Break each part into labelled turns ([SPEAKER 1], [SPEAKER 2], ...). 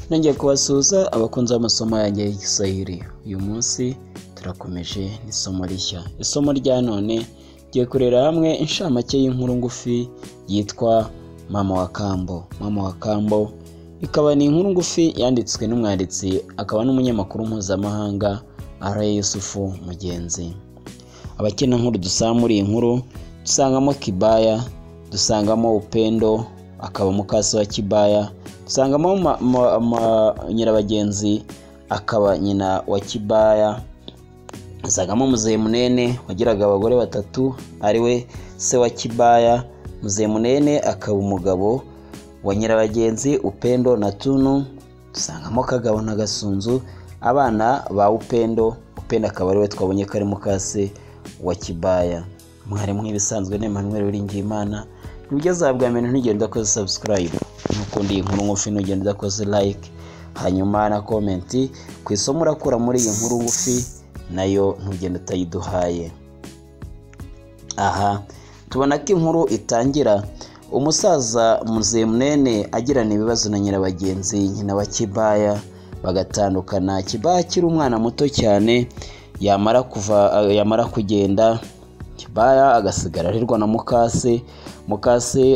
[SPEAKER 1] Nongeye kubasuhuza abakunzi b'amasomo yanjye y'Igiswahili. Uyu munsi turakomeje n'isomo rishya. Isomo rya none tugiye kurera hamwe inshamake y'inkuru ngufi yitwa Mama wa Kambo. Mama wa Kambo ikaba ni inkuru ngufi yanditswe n'umwanditsi akaba n'umunyamakuru mpuzamahanga Alain Yusufu Mugenzi. Abakina nkuru dusanga muri iyi nkuru dusangamo Kibaya, dusangamo Upendo akaba mukase wa Kibaya, dusangamo Nyirabagenzi akaba nyina wa Kibaya, dusangamo Muzehe Munene wagiraga abagore batatu ariwe se wa Kibaya. Muzehe Munene akaba umugabo wa Nyirabagenzi, Upendo na Tunu. Dusangamo Kagabo na Gasunzu abana ba Upendo. Upendo akaba ariwe twabonye ko ari mukase wa Kibaya. Mwarimu nk'ibisanzwe ni Emmanuel Uwiringiyimana. Ugeze bwa mbere ntugenda ko subscribe, nukundi inkuru ngufi ntugenda ko like, hanyuma na comment ku isomo urakura muri iyi nkuru ngufi nayo ntugenda utayiduhaye. Aha tubona ko inkuru itangira umusaza Muzehe Munene agirana ibibazo na Nyirabagenzi nyina wa Kibaya, bagatandukana. Kibaya kiri umwana muto cyane, yamara kugenda Kibaya agasigara arirwa na mukase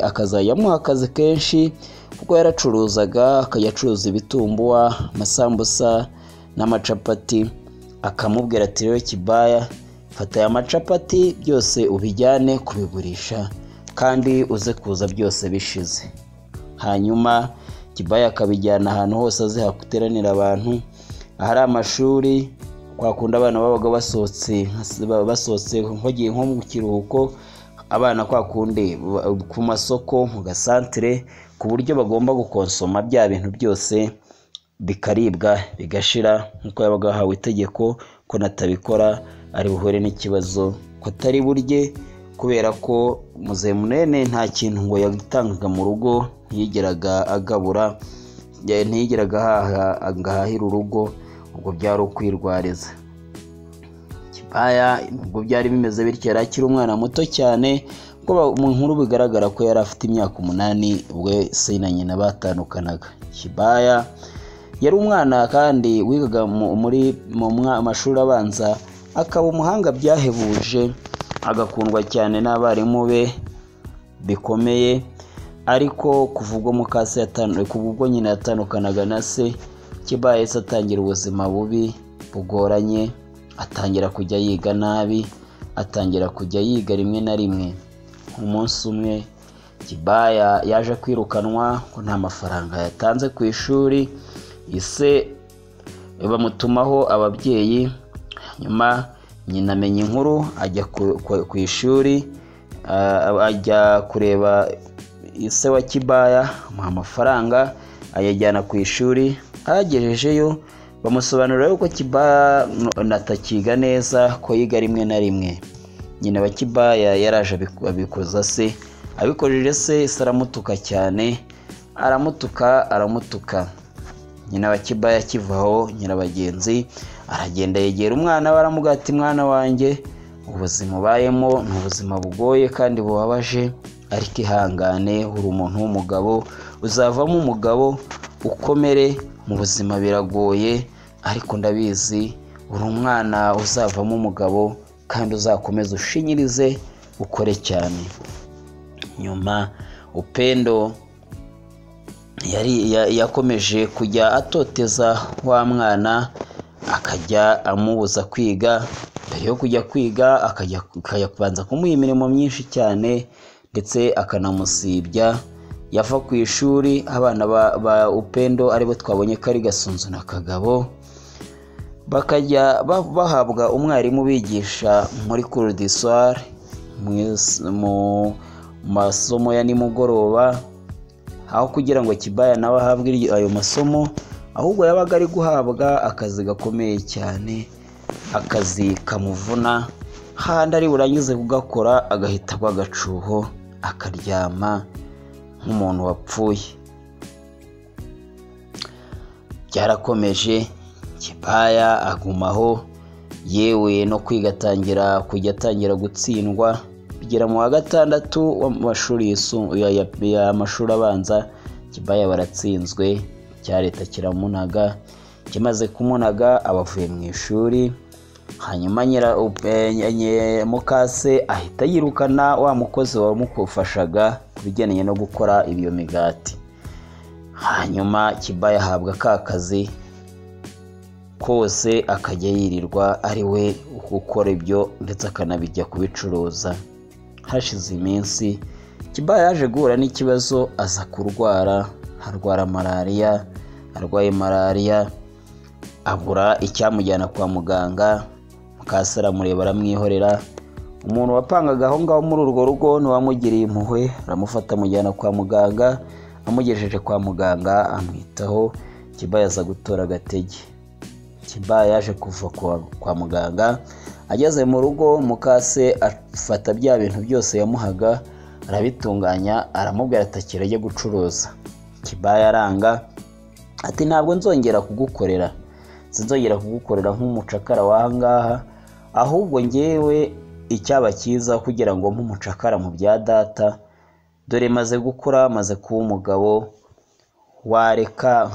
[SPEAKER 1] akazayamuha akazi kenshi kuko yaracuruzaga, akayacuruza ibitumbuwa, amasambusa n'amacapati. Akamubwira ati rero Kibaya, fata aya macapati byose ubijyane kubigurisha kandi uze kuza byose bishize. Hanyuma Kibaya akabijyana ahantu hose azi hakuteranira abantu, ahari amashuri, kwakunda abana babaga basohotse nkogiye nko mu kiruhuko, abana kwakunde ku masoko mu gasantere, ku buryo bagomba gukonsoma bya bintu byose bikaribwa bigashira, nkuko yabaga hawe itegeko ko natabikora ari buhure n'ikibazo ko atari burye, kubera ko Muzehe Munene nta kintu ngo yagitangaga mu rugo, ntiyigeraga agabura, ntiyigeraga agahahira urugo, ubwo byari ukwirwariza. Kibaya ubwo byari bimeze bityo, yari akiri umwana muto cyane, kuko mu nkuru bigaragara ko yari afite imyaka 8 ubwo se na nyina batandukanaga. Kibaya yari umwana kandi wigaga muri mashuri abanza, akaba umuhanga byahebuje, agakundwa cyane n'abarimu be bikomeye. Ariko kuvugwa mukase kubwo nyina yatandukanaga na se, Kibaya yese atangira ubuzima bubi bugoranye, atangira kujya yiga nabi, atangira kujya yiga rimwe na rimwe. Umunsi umwe Kibaya yaje kwirukanwa ko nta mafaranga yatanze ku ishuri, ise bamutumaho ababyeyi. Nyuma nyina amenya inkuru, ajya ku ishuri, ajya kureba ise wa Kibaya, amuha amafaranga ayajyana ku ishuri. Agejejeyo bamusobanurira yuko Kibaya natakiga neza, ko yiga rimwe na rimwe. Nyina wa Kibaya yaraje abikoza se, abikojeje se aramutuka cyane, aramutuka. Nyina wa Kibaya kivaho, Nyirabagenzi aragenda yegera umwana we, aramubwira ati mwana wanjye, ubuzima ubayemo ni ubuzima bugoye kandi bubabaje, ariko ihangane, uri umuntu w'umugabo, uzavamo umugabo ukomere. Mu buzima biragoye ariko ndabizi uri umwana uzavamo umugabo, kandi uzakomeza ushinyirize ukore cyane. Nyuma Upendo yakomeje kujya atoteza wa mwana, akajya amubuza kwiga. Mbere yo kujya kwiga akajya kubanza kumuha imirimo myinshi cyane, ndetse akanamusibya. Yava ku ishuri, abana ba Upendo aribo twabonye ko ari Gasunzu na Kagabo, bakajya bahabwa umwarimu bigisha muri cours du soir, mu masomo ya nimugoroba. Aho kugira ngo Kibaya nawe ahabwe ayo masomo, ahubwo yabaga ari guhabwa akazi gakomeye cyane, akazi kamuvuna, handi ari burangize kugakora agahita agwa agacuho akaryama nk'umuntu wapfuye. Byarakomeje, Kibaya agumaho, yewe no kwiga atangira gutsindwa, bigera mu wa 6 w'amashuri y'amashuri abanza Kibaya baratsinzwe cya leta kiramunaga. Kimaze kumunaga abavuye mu ishuri, hanyuma mukase ahita yirukana wa mukozi wamufashaga kubijyanye no gukora iyo migati. Hanyuma Kibaya ahabwa ka kazi kose akajya yirirwa ari we gukora ibyo ndetse akanabijya kubicuruza. Hashize iminsi Kibaya yaje guhura n'ikibazo, aza kurwara, arwara malariya. Arwaye malariya abura icyamujyana kwa muganga. Mukase aramureba aramwihorera. Umuntu wapangaga aho ngaho muri urwo rugo niwamugiriye impuhwe, aramufata amujyana kwa muganga. Amugejeje kwa muganga amwitaho. Kibaya aza gutora agatege. Kibaya yaje kuva kwa muganga, ageze mu rugo Mukase afata bya bintu byose yamuhaga arabitunganya, aramubwira ati akirajye gucuruza. Kibaya aranga ati ntabwo nzongera kugukorera, sinzongera kugukorera nk'umucakara wahangaha, ahubwo ngewe icyaba cyiza kugira ngo nk'umucakara mu bya data, dore maze gukura, maze kuba umugabo, wareka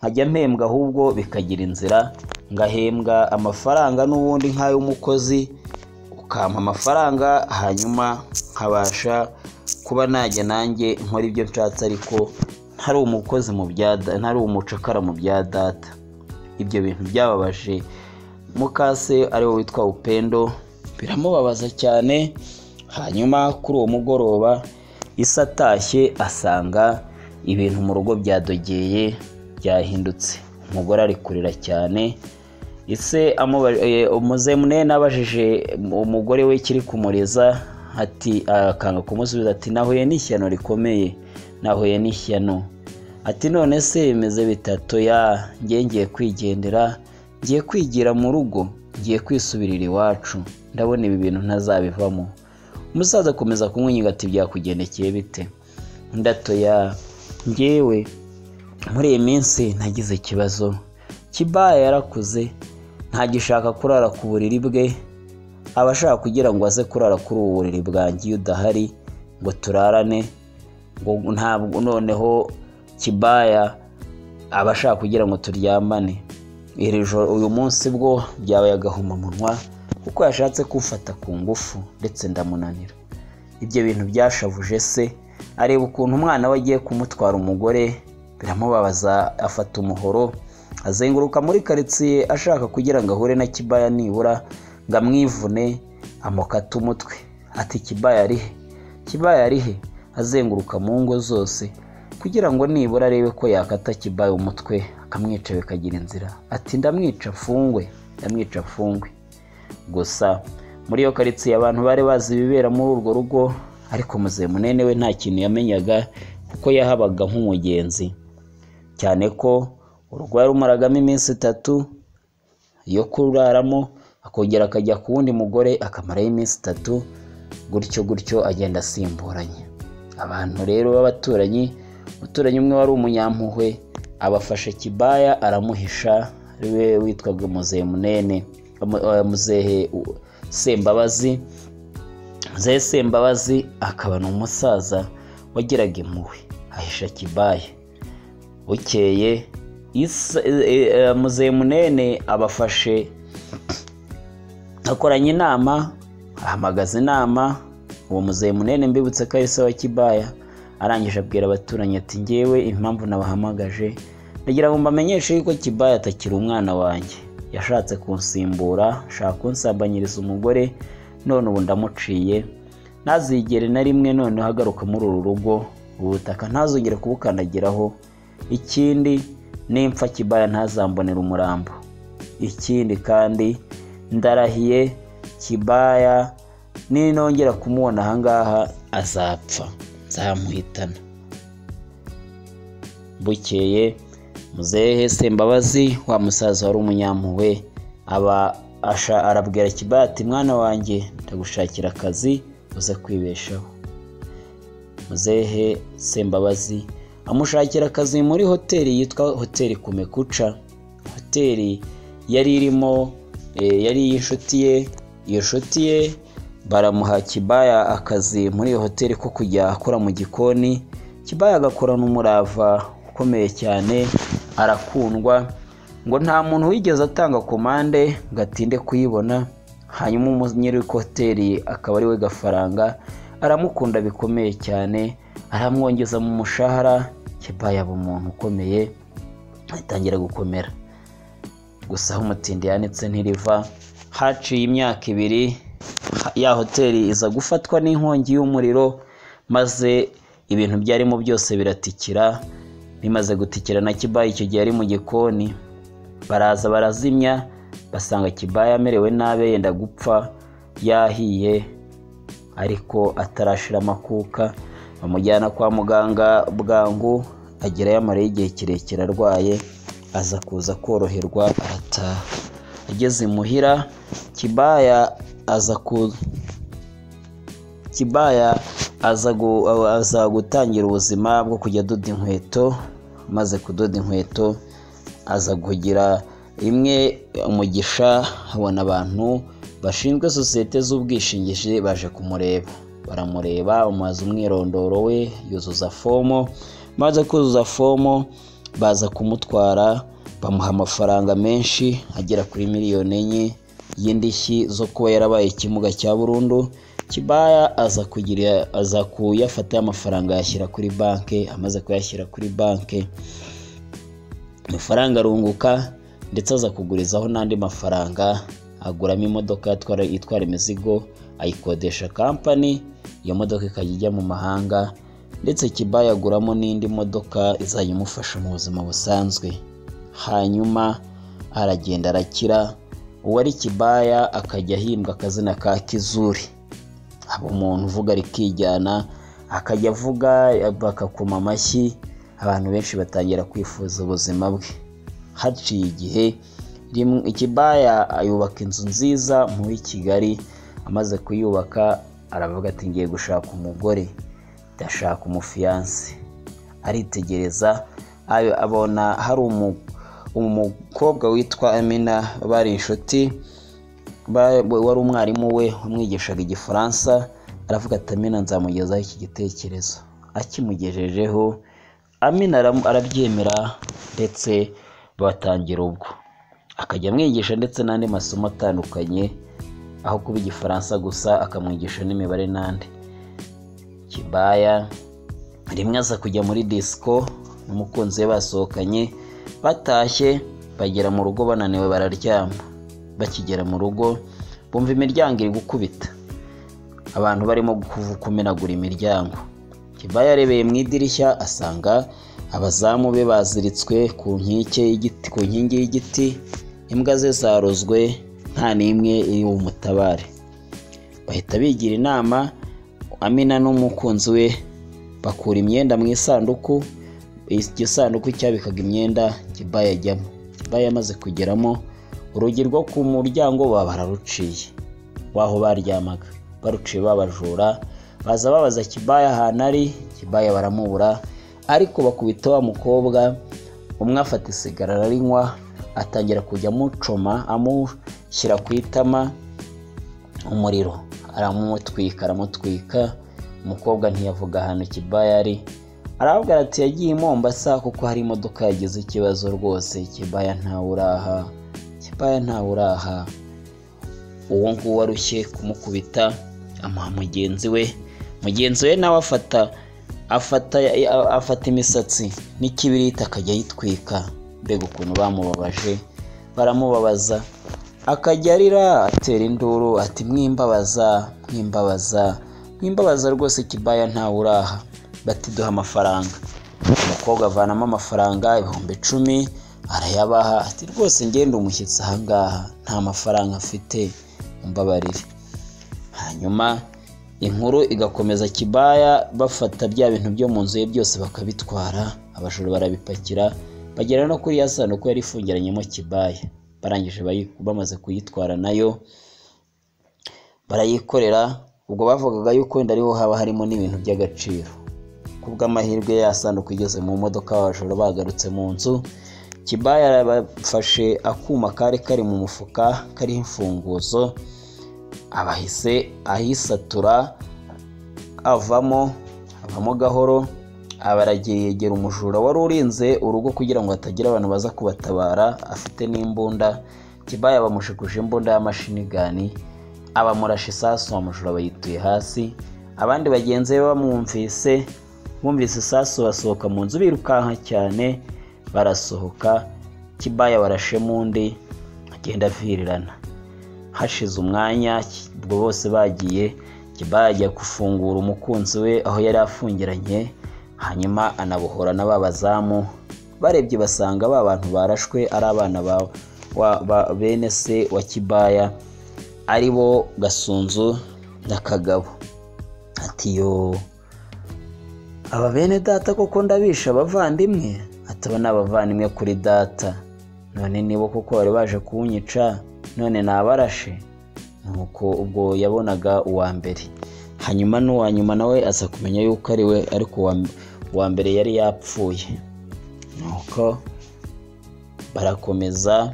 [SPEAKER 1] nkajya mpembwa ahubwo bikagira inzira, ngahembwa amafaranga n'ubundi nk'ay'umukozi, ukampa amafaranga hanyuma nkabasha kuba najya nanjye nkora ibyo nshatse, ariko ntari umukozi mu bya data, ntari umucakara mu bya data. Ibyo bintu byababaje Mukase ari we witwa Upendo, biramubabaza cyane. Hanyuma kuri uwo mugoroba Ise atashye asanga ibintu mu rugo byadogeye, byahindutse. Umugore ari kurira cyane. Ise Muzemunene abajije umugore we kiri kumuriza, ati akanga kumusubiza, ati nahuye n'ishyano rikomeye, nahuye n'ishyano. Ati none se bimeze bitatu? Ya ngiye kwigendera, ngiye kwigira mu rugo, ngiye kwisubirira iwacu, ndabona ibi bintu ntazabivamo. Umusaza akomeza kumwinyiga ati byakugendekeye bite? Ndato ya ngewe muri iyi minsi nagize ikibazo. Kibaya yarakuze, ntagishaka kurara ku buriri bwe, abashaka kugira ngo aze kurara kuri ubu buriri bwanjye iyo udahari ngo turarane, ngo ntabwo noneho Kibaya abashaka kugira ngo turyamane. Uyu munsi bwo byabaye agahomamunwa kuko yashatse kufata ku ngufu ndetse ndamunanira. Ibyo bintu byashavuje se, areba ukuntu umwana we agiye kumutwara umugore, biramubabaza. Afata umuhoro azenguruka muri karitsiye ashaka kugira ngo ahure na Kibaya nibura ngo amwivune amukate umutwe. Ati Kibaya ari he? Kibaya ari he? Azenguruka mu ngo zose kugira ngo nibura arebe ko yakata Kibaya umutwe akamwica bikagira inzira. Ati ndamwica mfungwe, ndamwica mfungwe. Gusa muri iyo karitsiye abantu bari bazi ibibera muri urwo rugo, ariko Muzemunene we nta kintu yamenyaga kuko yahabaga nk'umugenzi, cyane ko urugo yarumaragamo iminsi 3 yo kuraramo, akongera akajya ku wundi mugore akamarayo iminsi 3, gutyo agenda asimburanye. Abantu rero b'abaturanyi, umuturanyi umwe wari umunyampuhwe abafashe Kibaya aramuhisha, we witwaga Muzemunene, Muzehe Sembabazi. Muzehe Sembabazi akaba n'umusaza wagiraga impuhwe, ahisha Kibaya. Bukeye Muzemunene abafashe, akoranye inama, ahamagaza inama. Uwo Muzemunene mbibutse ko ari se wa Kibaya, arangije abwira abaturanyi ati ngewe impamvu nabahamagaje ndagira ngo mbamenyeshe yuko Kibaya atakiri umwana wanjye, yashatse kunsimbura, ashaka kunsambanyiriza umugore, none ubu ndamuciye, ntazigere na rimwe none hagaruka muri uru rugo, ubutaka ntazongera kubukandagiraho. Ikindi nimpfa Kibaya ntazambonera umurambo. Ikindi kandi ndarahiye Kibaya ninongera kumubona ahangaha azapfa, nzamuhitana. Bukeye Muzehe Sembabazi wa musaza wari umunyampuhwe arabwira Kibaya ati mwana wanjye ndagushakira akazi uze kwibeshaho. Muzehe Sembabazi amushakira akazi muri hoteli yitwa Hoteli Kumekucha. Hoteli yari irimo yari inshuti ye. Iyo nshuti ye baramuha Kibaya akazi muri iyo hoteli ko kujya akora mu gikoni. Kibaya agakorana umurava ukomeye cyane, arakundwa, ngo nta muntu wigeze atanga komande ngo atinde kuyibona. Hanyuma nyiri hoteli akaba ari we Gafaranga, aramukunda bikomeye cyane, aramwongeza mu mushahara. Kibaya aba umuntu ukomeye, atangira gukomera. Gusa aho umutindi yanitse ntiriva. Haciye imyaka 2 ya hoteli iza gufatwa n'inkongi y'umuriro, maze ibintu byarimo byose biratikira. Bimaze gutikira na Kibaya icyo gihe ari mu gikoni, baraza barazimya, basanga Kibaya amerewe nabi yenda gupfa, yahiye ariko atarashira amakuka. Bamujyana kwa muganga bwangu, agerayo amarayo igihe kirekire arwaye, aza kuza koroherwa arataha. Ageze imuhira, Kibaya aza gutangira ubuzima bwo kujya adoda inkweto. Maze kudoda inkweto aza kugira imwe umugisha, abona abantu bashinzwe sosiyete z'ubwishingizi baje kumureba. Baramureba, umaze umwirondoro we, yuzuza fomo. Maze kuzuza fomo baza kumutwara, bamuha amafaranga menshi agera kuri 4 miliyoni y'indishyi zo kuba yarabaye ikimuga cya burundu. Kibaya aza kuyafata amafaranga yashyira kuri banke. Amaze kuyashyira kuri banke, amafaranga arunguka, ndetse aza kugurizaho n'andi mafaranga, aguramo imodoka itwara imizigo, ayikodesha kampani. Iyo modoka ikajya ijya mu mahanga, ndetse Kibaya aguramo n'indi modoka izajya imufasha mu buzima busanzwe. Hanyuma aragenda arakira. Uwari Kibaya akajya ahimbwa akazina ka Kizuri. Abo umuntu uvuga rikijyana, akajya avuga bakakoma amashyi, abantu benshi batangira kwifuza ubuzima bwe. Haciye igihe, Kibaya ayubaka inzu nziza muri Kigali. Amaze kuyubaka aravuga ati ngiye gushaka umugore, ndashaka umufiyanse. Aritegereza, abona hari umukobwa witwa Amina, bari inshuti, wari umwarimu we umwigishaga Igifaransa. Aravuga ati Amina nzamugezaho iki gitekerezo. Akimugejejeho, Amina arabyemera, ndetse batangira ubwo akajya amwigisha ndetse n'andi masomo atandukanye, aho kuba Igifaransa gusa akamwigisha n'imibare n'andi. Kibaya rimwe aza kujya muri disco n'umukunzi we, basohokanye, batashye bagera mu rugo bananiwe bararyama. Bakigera mu rugo bumva imiryango iri gukubita, abantu barimo kumenagura imiryango. Kibaya yarebeye mu idirishya asanga abazamu be baziritswe ku nkingi y'igiti, imbwa ze zarozwe, nta n'imwe iri bumutabare. Bahita bigira inama, Amina n'umukunzi we bakura imyenda mu isanduku. Igisanduku cyabikaga imyenda Kibaya ajyamo. Kibaya amaze kugeramo, urugi rwo ku muryango bararuciye, waho baryamaga baruciye babajura. Baza babaza Kibaya ahantu ari, Kibaya baramubura, ariko bakubita wa mukobwa. Umwe afata isigara ararinywa, atangira kujya amucoma, amushyira ku itama, umuriro aramutwika. Umukobwa ntiyavuga ahantu Kibaya ari. Aravuga ati yagiye i Mombasa kuko hari imodoka yagize ikibazo rwose. Kibaya ntawe uraha. Uwo nguwo warushye kumukubita amuha mugenzi we nawe afata imisatsi n'ikibiriti akajya yitwika. Mbega ukuntu baramubabaza, akajya arira atera induru ati mwimbabaza rwose, Kibaya ntawe uraha. Bati duha amafaranga. Umukobwa avanamo amafaranga 10,000 arayabaha, ati rwose ngenda umushyitsi ahangaha, nta mafaranga afite, umbabarire. Hanyuma inkuru igakomeza. Kibaya bafata bya bintu byo mu nzu ye byose bakabitwara, abajura barabipakira, bagera no kuri ya sanduku yari ifungiranyemo Kibaya. Barangije bamaze kuyitwara nayo barayikorera. Ubwo bavugaga yuko wenda ariho haba harimo n'ibintu by'agaciro. Kubw'amahirwe ya sanduku igeze mu modoka, abajura bagarutse mu nzu. Kibaya yarabafashe akuma kari mu mufuka kariho imfunguzo, abahise ahisatura, avamo gahoro, abaragiye yegera umujura wari urinze urugo kugira ngo hatagira abantu baza kubatabara afite n'imbunda. Kibaya bamushikuje imbunda y'amashinigani, abamurashe isasu, amujura bayituye hasi. Abandi bagenzi be bumvise isasu basohoka mu nzu birukanka cyane, barasohoka. Kibaya barashemo undi agenda avirirana. Hashize umwanya ubwo bose bagiye, Kibaya ajya gufungura umukunzi we aho yari afungiranye, hanyuma anabohora n'ababazamu. Barebye basanga ba bantu barashwe ari abana ba bene se wa Kibaya, ari bo Gasunzu na Kagabo. Ati yo, aba bene data koko ndabisha abavandimwe? Ataba n'abavandimwe kuri data, none nibo koko bari baje kunyica, none nabarashe. Nuko ubwo yabonaga uwa mbere, hanyuma n'uwa nyuma nawe aza kumenya yuko ari we, ariko uwa mbere yari yapfuye. Nuko barakomeza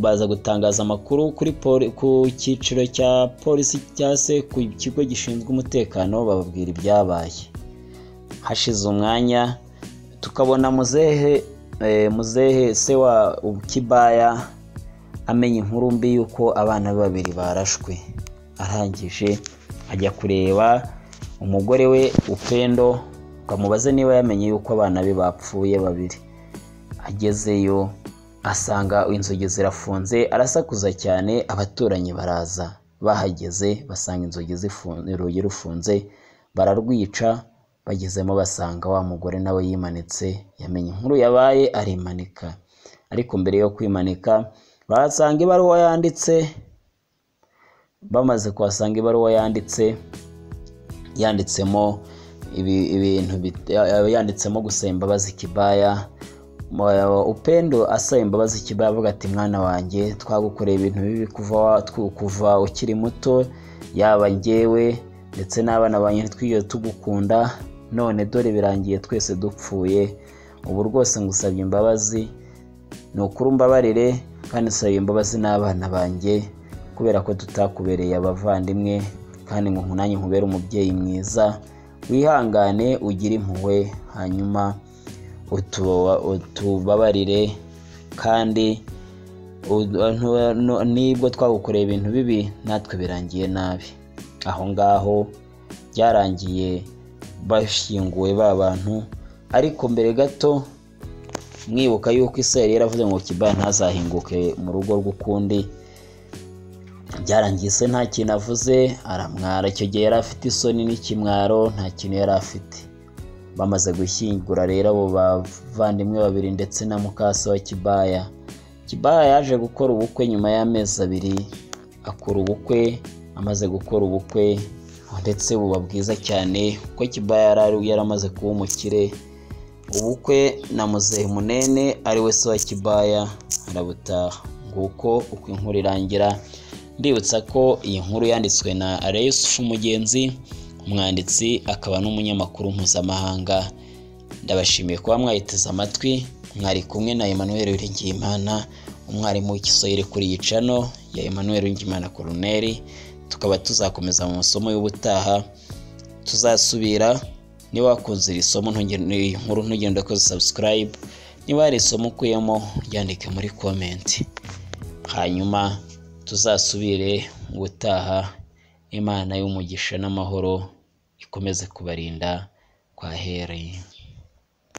[SPEAKER 1] baza gutangaza amakuru ku cyiciro cya polisi cyangwa se ku kigo gishinzwe umutekano, bababwira ibyabaye. Hashize umwanya tukabona muzehe se wa Kibaya amenya inkuru mbi yuko abana be babiri barashwe. Arangije ajya kureba umugore we Upendo, kamubaze niba yamenye yuko abana be bapfuye babiri. Agezeyo asanga inzugi zirafunze, arasakuza cyane. Abaturanyi baraza, bahageze basanga inzugi zifunze, urugi rufunze, bararwica. Bagezemo basanga wa mugore nawe yimanitse, yamenye inkuru yabaye arimanika. Ariko mbere yo kwimanika basanga ibaruwa yanditse. Bamaze kuhasanga ibaruwa yanditsemo yanditsemo gusaba imbabazi Kibaya. Upendo asaba imbabazi Kibaya avuga ati mwana wanjye, twagukoreye ibintu bibi kuva ukiri muto, yaba njyewe ndetse n'abana banjye twigiye tugukunda, none dore birangiye twese dupfuye. Ubu rwose ngusabye imbabazi, ni ukuri umbabarire, kandi nsabye imbabazi n'abana banjye kubera ko tutakubereye abavandimwe, kandi ngo nanjye nkubere umubyeyi mwiza. Wihangane ugire impuhwe, hanyuma utubabarire, kandi nibwo twagukoreye ibintu bibi natwe birangiye nabi. Aho ngaho byarangiye bashyinguwe ba bantu. Ariko mbere gato mwibuka yuko Isirayeli yaravuze ngo Kibaya ntazahinguke mu rugo rw'ukundi. Byarangiye se nta kintu avuze, aramwara. Icyo gihe yari afite isoni n'ikimwaro, nta kintu yari afite. Bamaze gushyingura rero abo bavandimwe babiri ndetse na mukase wa Kibaya. Kibaya yaje gukora ubukwe nyuma y'amezi 2, akora ubukwe. Amaze gukora ubukwe ndetse buba bwiza cyane, kuko Kibaya yaramaze kuba umukire. Ubukwe na muzehe Munene ari we se wa Kibaya arabutaha. Nguko uko inkuru irangira. Ndibutsa ko iyi nkuru yanditswe na Yusufu Mugenzi, umwanditsi akaba n'umunyamakuru mpuzamahanga. Ndabashimiye kuba mwayiteze amatwi. Mwari kumwe na Emmanuel Uwiringiyimana, umwarimu w'Igiswahili kuri iyi channel ya Emmanuel Uwiringiyimana Colonel. Tukaba tuzakomeza mu masomo y'ubutaha. Tuzasubira. Niba wakunze iri somo inkuru ntugende ko subscribe. Niba hari isomo ukuyemo ryandike muri comment. Hanyuma tuzasubire ubutaha. Imana y'umugisha n'amahoro ikomeze kubarinda. Kwaheri.